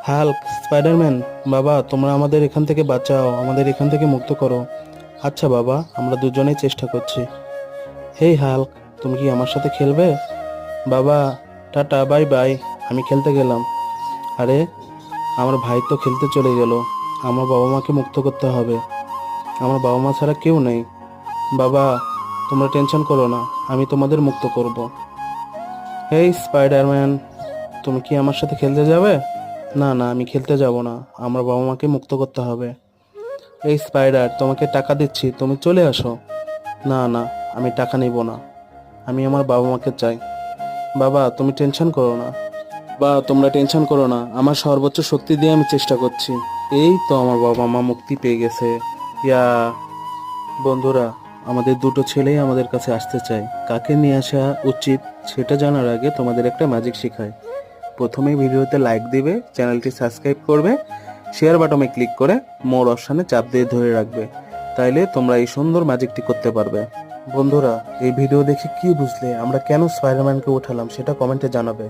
Hulk, Spiderman, বাবা তোমরা আমাদের এখান থেকে বাঁচাও, আমাদের এখান থেকে মুক্ত করো। আচ্ছা বাবা, আমরা দুজনেই চেষ্টা করছি। হেই হাল্ক, তুমি কি আমার সাথে খেলবে? বাবা, টাটা, বাই বাই, আমি খেলতে গেলাম। আরে, আমার ভাই তো খেলতে চলে গেল। আমার বাবা মাকে মুক্ত করতে হবে। আমার বাবা মা ছাড়া কেউ নেই। বাবা, তোমরা টেনশন করো না, আমি তোমাদের মুক্ত করব। হেই স্পাইডারম্যান, তুমি কি আমার সাথে খেলতে যাবে? না না, আমি খেলতে যাব না, আমার বাবা মাকে মুক্ত করতে হবে। এই স্পাইডার, তোমাকে টাকা দিচ্ছি, তুমি চলে আসো। না না, আমি টাকা নিব না, আমি আমার বাবা মাকে চাই। বাবা, তুমি টেনশন করো না। বা তোমরা টেনশন করো না, আমার সর্বোচ্চ শক্তি দিয়ে আমি চেষ্টা করছি। এই তো আমার বাবা মা মুক্তি পেয়ে গেছে। ইয়া বন্ধুরা, আমাদের দুটো ছেলেই আমাদের কাছে আসতে চায়। কাকে নিয়ে আসা উচিত সেটা জানার আগে তোমাদের একটা ম্যাজিক শেখাই। প্রথমেই ভিডিওতে লাইক দিবে, চ্যানেলটি সাবস্ক্রাইব করবে, শেয়ার বাটনে ক্লিক করে মোর অপশানে চাপ দিয়ে ধরে রাখবে। তাইলে তোমরা এই সুন্দর ম্যাজিকটি করতে পারবে। বন্ধুরা, এই ভিডিও দেখে কি বুঝলে, আমরা কেন স্পাইডারম্যানকে উঠালাম সেটা কমেন্টে জানাবে।